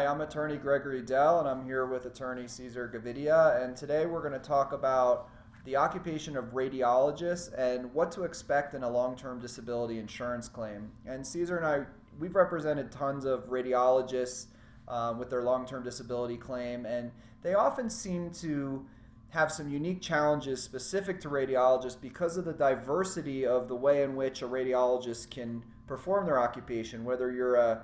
Hi, I'm attorney Gregory Dell, and I'm here with attorney Cesar Gavidia, and today we're going to talk about the occupation of radiologist and what to expect in a long-term disability insurance claim. And Cesar and I, we've represented tons of radiologists with their long-term disability claim, and they often seem to have some unique challenges specific to radiologists because of the diversity of the way in which a radiologist can perform their occupation, whether you're a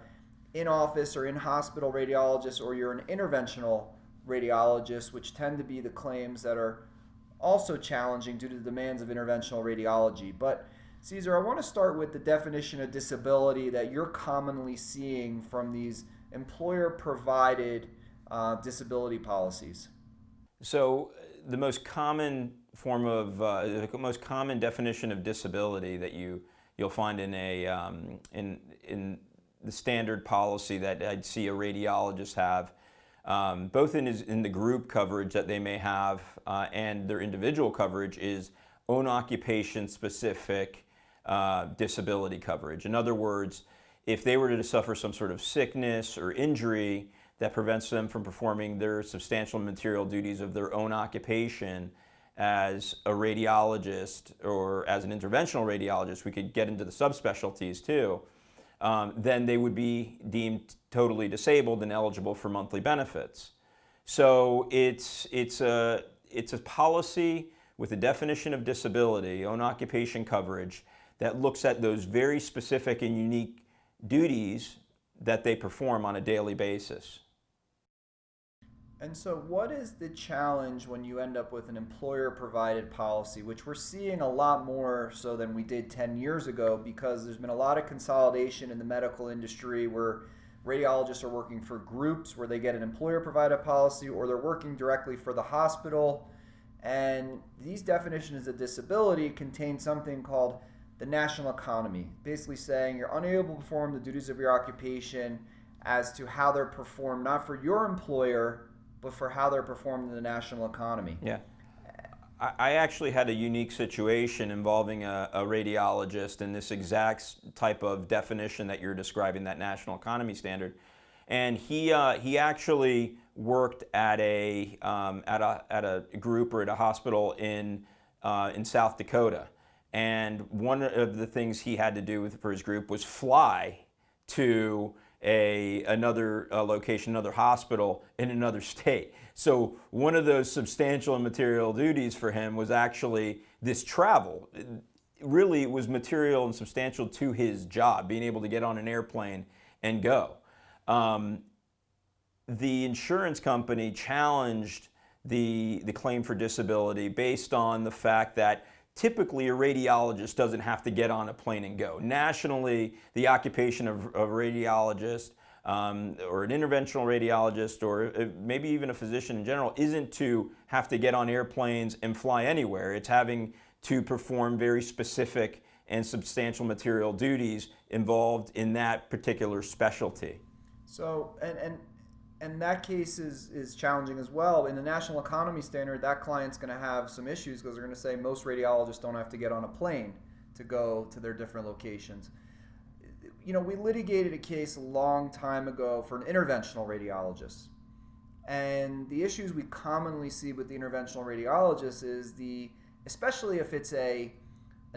in-office or in-hospital radiologist or you're an interventional radiologist, which tend to be the claims that are also challenging due to the demands of interventional radiology. But Cesar, I want to start with the definition of disability that you're commonly seeing from these employer-provided disability policies. So the most common form of, the most common definition of disability that you'll find in in the standard policy that I'd see a radiologist have, both in the group coverage that they may have and their individual coverage, is own occupation specific disability coverage. In other words, if they were to suffer some sort of sickness or injury that prevents them from performing their substantial material duties of their own occupation as a radiologist or as an interventional radiologist, we could get into the subspecialties too, then they would be deemed totally disabled and eligible for monthly benefits. So it's a policy with a definition of disability, own occupation coverage, that looks at those very specific and unique duties that they perform on a daily basis. And so what is the challenge when you end up with an employer-provided policy, which we're seeing a lot more so than we did 10 years ago, because there's been a lot of consolidation in the medical industry where radiologists are working for groups where they get an employer-provided policy, or they're working directly for the hospital. And these definitions of disability contain something called the national economy, basically saying you're unable to perform the duties of your occupation as to how they're performed, not for your employer, but for how they're performed in the national economy. Yeah. I actually had a unique situation involving a radiologist in this exact type of definition that you're describing, that national economy standard. And he actually worked at a group or at a hospital in South Dakota. And one of the things he had to do for his group was fly to another location, another hospital in another state. So one of those substantial and material duties for him was actually this travel. Really, it was material and substantial to his job, being able to get on an airplane and go. The insurance company challenged the claim for disability based on the fact that typically a radiologist doesn't have to get on a plane and go. Nationally, the occupation of a radiologist or an interventional radiologist, or maybe even a physician in general, isn't to have to get on airplanes and fly anywhere. It's having to perform very specific and substantial material duties involved in that particular specialty. So, and that case is challenging as well. In the national economy standard, that client's going to have some issues because they're going to say most radiologists don't have to get on a plane to go to their different locations. You know, we litigated a case a long time ago for an interventional radiologist. And the issues we commonly see with the interventional radiologist is especially if it's a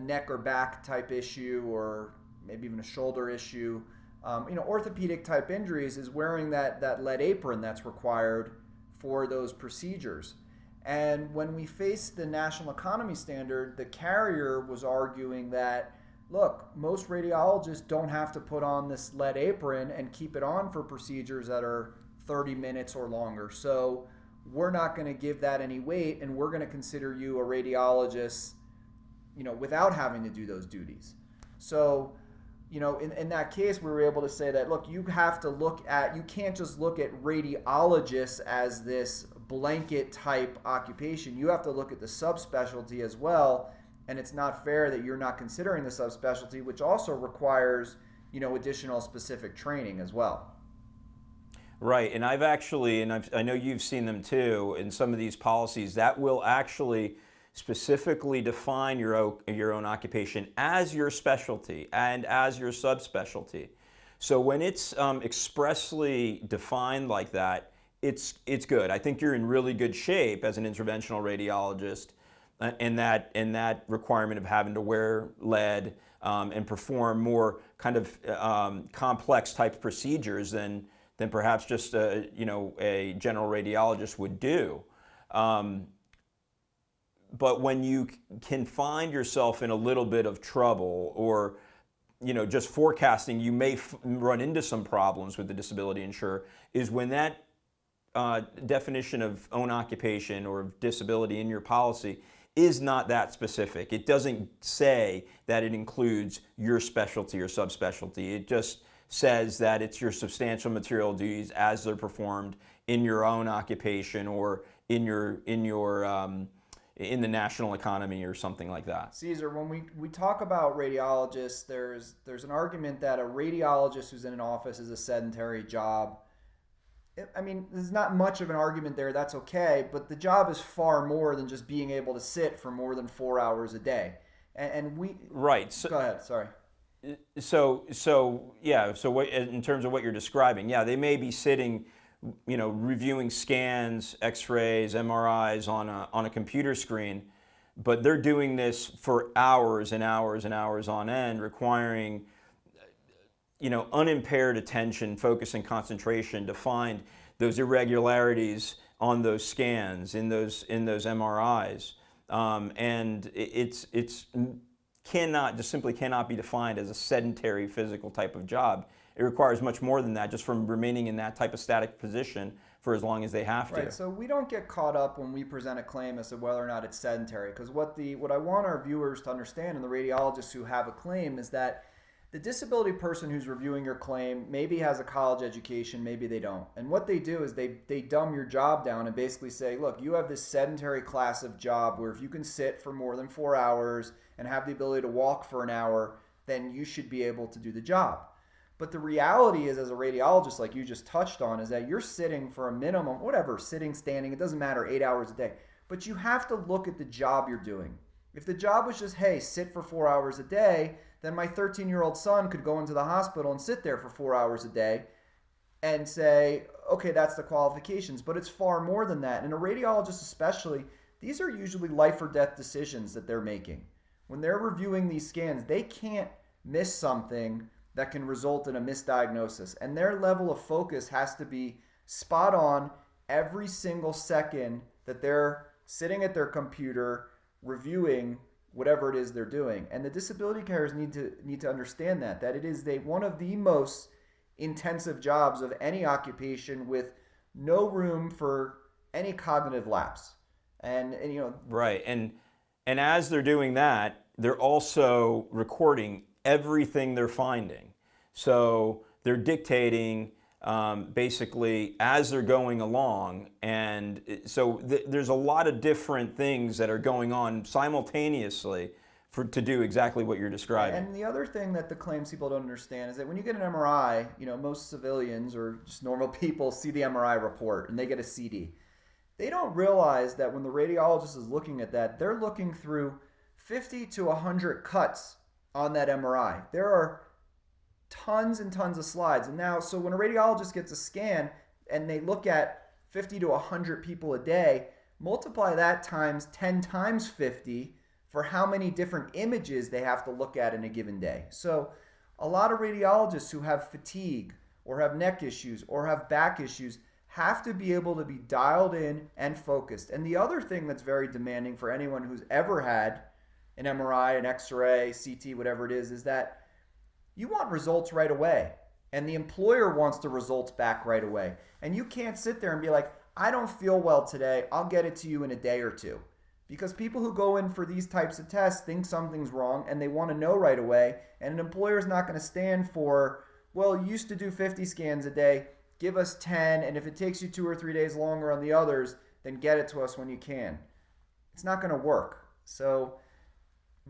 neck or back type issue, or maybe even a shoulder issue, orthopedic type injuries, is wearing that lead apron that's required for those procedures. And when we faced the national economy standard, the carrier was arguing that, look, most radiologists don't have to put on this lead apron and keep it on for procedures that are 30 minutes or longer. So we're not going to give that any weight, and we're going to consider you a radiologist, without having to do those duties. So, in that case, we were able to say that, look, you can't just look at radiologists as this blanket type occupation. You have to look at the subspecialty as well, and it's not fair that you're not considering the subspecialty, which also requires, additional specific training as well. Right, and I know you've seen them too, in some of these policies that will actually specifically define your own occupation as your specialty and as your subspecialty. So when it's expressly defined like that, it's good. I think you're in really good shape as an interventional radiologist, in that requirement of having to wear lead and perform more kind of complex type procedures than perhaps just a general radiologist would do. But when you can find yourself in a little bit of trouble, or just forecasting you may run into some problems with the disability insurer, is when that definition of own occupation or disability in your policy is not that specific. It doesn't say that it includes your specialty or subspecialty. It just says that it's your substantial material duties as they're performed in your own occupation or in the national economy or something like that. Cesar, when we talk about radiologists, there's an argument that a radiologist who's in an office is a sedentary job. I mean, there's not much of an argument there. That's okay, but the job is far more than just being able to sit for more than 4 hours a day. And we right. So, go ahead. Sorry. So yeah. So what, in terms of what you're describing, yeah, they may be sitting, reviewing scans, X-rays, MRIs on a computer screen, but they're doing this for hours and hours and hours on end, requiring unimpaired attention, focus, and concentration to find those irregularities on those scans, in those MRIs, and it's simply cannot be defined as a sedentary physical type of job. It requires much more than that, just from remaining in that type of static position for as long as they have to. Right. So we don't get caught up when we present a claim as to whether or not it's sedentary, because what I want our viewers to understand, and the radiologists who have a claim, is that the disability person who's reviewing your claim maybe has a college education, maybe they don't. And what they do is they dumb your job down and basically say, look, you have this sedentary class of job where if you can sit for more than 4 hours and have the ability to walk for an hour, then you should be able to do the job. But the reality is, as a radiologist, like you just touched on, is that you're sitting for a minimum, whatever, sitting, standing, it doesn't matter, 8 hours a day. But you have to look at the job you're doing. If the job was just, hey, sit for 4 hours a day, then my 13-year-old son could go into the hospital and sit there for 4 hours a day and say, okay, that's the qualifications. But it's far more than that. And a radiologist especially, these are usually life or death decisions that they're making. When they're reviewing these scans, they can't miss something that can result in a misdiagnosis. And their level of focus has to be spot on every single second that they're sitting at their computer reviewing whatever it is they're doing. And the disability carriers need to understand that it is one of the most intensive jobs of any occupation, with no room for any cognitive lapse. And right. And as they're doing that, they're also recording everything they're finding. So they're dictating basically as they're going along, and so there's a lot of different things that are going on simultaneously to do exactly what you're describing. And the other thing that the claims people don't understand is that when you get an MRI, most civilians or just normal people see the MRI report and they get a CD. They don't realize that when the radiologist is looking at that, they're looking through 50 to 100 cuts on that MRI. There are tons and tons of slides. And now, so when a radiologist gets a scan and they look at 50 to 100 people a day, multiply that times 10 times 50 for how many different images they have to look at in a given day. So a lot of radiologists who have fatigue or have neck issues or have back issues have to be able to be dialed in and focused. And the other thing that's very demanding for anyone who's ever had an MRI, an X-ray, CT, whatever it is that you want results right away. And the employer wants the results back right away. And you can't sit there and be like, I don't feel well today, I'll get it to you in a day or two. Because people who go in for these types of tests think something's wrong and they want to know right away. And an employer is not going to stand for, well, you used to do 50 scans a day, give us 10, and if it takes you 2 or 3 days longer on the others, then get it to us when you can. It's not going to work. So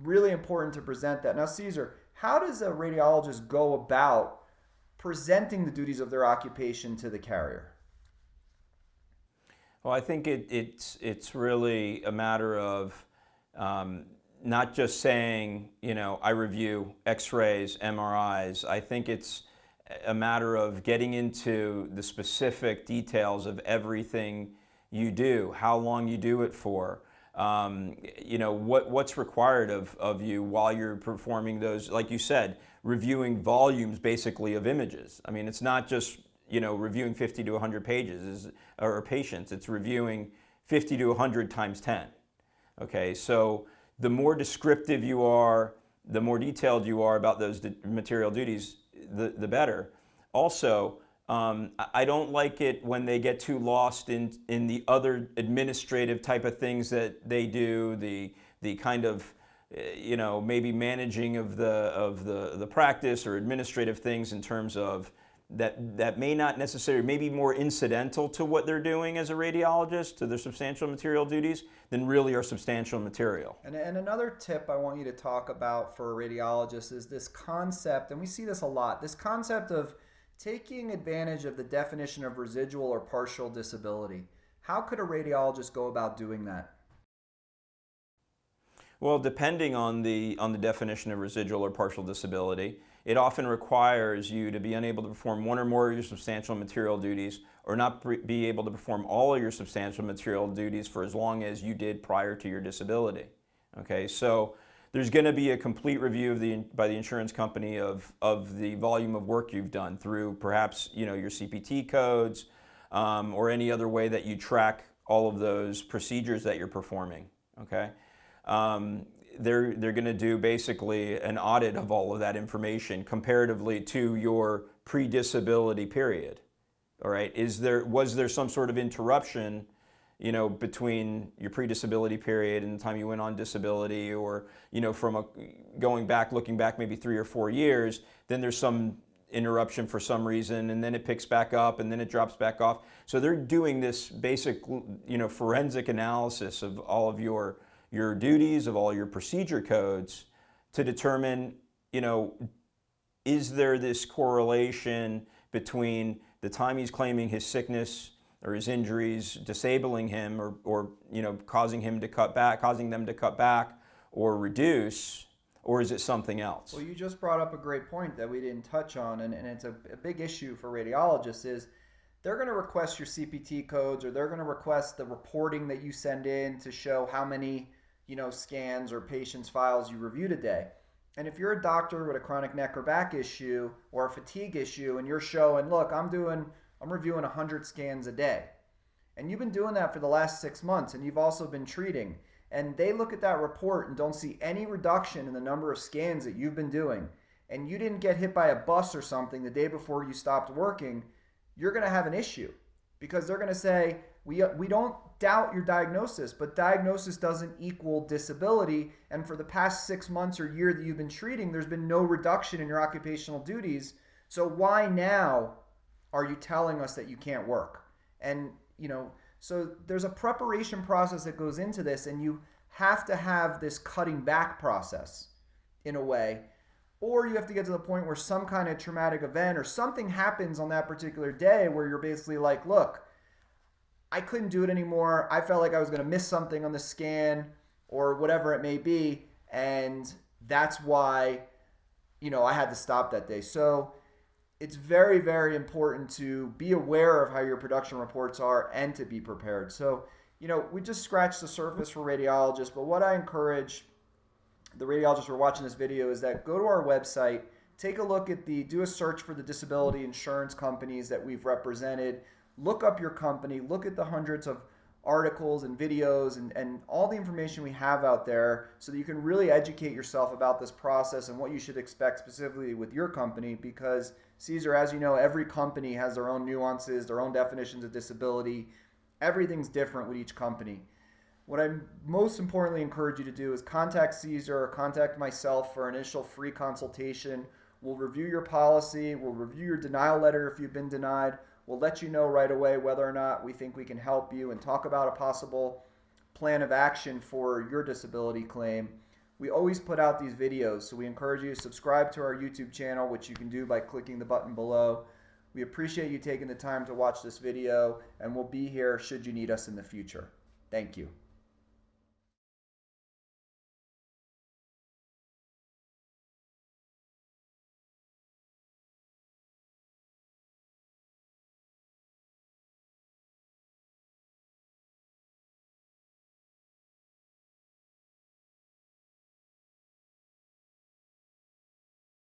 really important to present that. Now, Cesar, how does a radiologist go about presenting the duties of their occupation to the carrier? Well, I think it's really a matter of not just saying, I review X-rays, MRIs. I think it's a matter of getting into the specific details of everything you do, how long you do it for, what's required of you while you're performing those, like you said, reviewing volumes basically of images. I mean, it's not just, reviewing 50 to 100 pages or patients, it's reviewing 50 to 100 times 10. Okay, so the more descriptive you are, the more detailed you are about those material duties, the better. Also, I don't like it when they get too lost in the other administrative type of things that they do, the kind of, maybe managing of the practice or administrative things in terms of that may not necessarily, maybe more incidental to what they're doing as a radiologist, to their substantial material duties, than really are substantial material. And another tip I want you to talk about for a radiologist is this concept, and we see this a lot, this concept of taking advantage of the definition of residual or partial disability. How could a radiologist go about doing that? Well, depending on the definition of residual or partial disability, it often requires you to be unable to perform one or more of your substantial material duties, or not be able to perform all of your substantial material duties for as long as you did prior to your disability. Okay, so there's going to be a complete review by the insurance company of the volume of work you've done through perhaps your CPT codes or any other way that you track all of those procedures that you're performing. Okay. They're going to do basically an audit of all of that information comparatively to your pre-disability period. All right, was there some sort of interruption, between your pre-disability period and the time you went on disability, or from looking back maybe 3 or 4 years, then there's some interruption for some reason, and then it picks back up, and then it drops back off. So they're doing this basic, forensic analysis of all of your duties, of all your procedure codes, to determine, is there this correlation between the time he's claiming his sickness or his injuries disabling him or causing them to cut back or reduce, or is it something else? Well, you just brought up a great point that we didn't touch on, and it's a big issue for radiologists is they're going to request your CPT codes, or they're going to request the reporting that you send in to show how many scans or patients' files you reviewed a day. And if you're a doctor with a chronic neck or back issue or a fatigue issue, and you're showing, look, I'm reviewing 100 scans a day, and you've been doing that for the last 6 months, and you've also been treating, and they look at that report and don't see any reduction in the number of scans that you've been doing, and you didn't get hit by a bus or something the day before you stopped working, you're going to have an issue, because they're going to say, we don't doubt your diagnosis, but diagnosis doesn't equal disability. And for the past 6 months or year that you've been treating, there's been no reduction in your occupational duties. So why now are you telling us that you can't work? And, so there's a preparation process that goes into this, and you have to have this cutting back process in a way, or you have to get to the point where some kind of traumatic event or something happens on that particular day where you're basically like, look, I couldn't do it anymore. I felt like I was going to miss something on the scan or whatever it may be. And that's why, I had to stop that day. So it's very, very important to be aware of how your production reports are and to be prepared. So, we just scratched the surface for radiologists, but what I encourage the radiologists who are watching this video is that go to our website, take a look at do a search for the disability insurance companies that we've represented. Look up your company, look at the hundreds of articles and videos and all the information we have out there so that you can really educate yourself about this process and what you should expect specifically with your company, because Cesar, as you know, every company has their own nuances, their own definitions of disability. Everything's different with each company. What I most importantly encourage you to do is contact Cesar or contact myself for an initial free consultation. We'll review your policy, we'll review your denial letter if you've been denied. We'll let you know right away whether or not we think we can help you and talk about a possible plan of action for your disability claim. We always put out these videos, so we encourage you to subscribe to our YouTube channel, which you can do by clicking the button below. We appreciate you taking the time to watch this video, and we'll be here should you need us in the future. Thank you.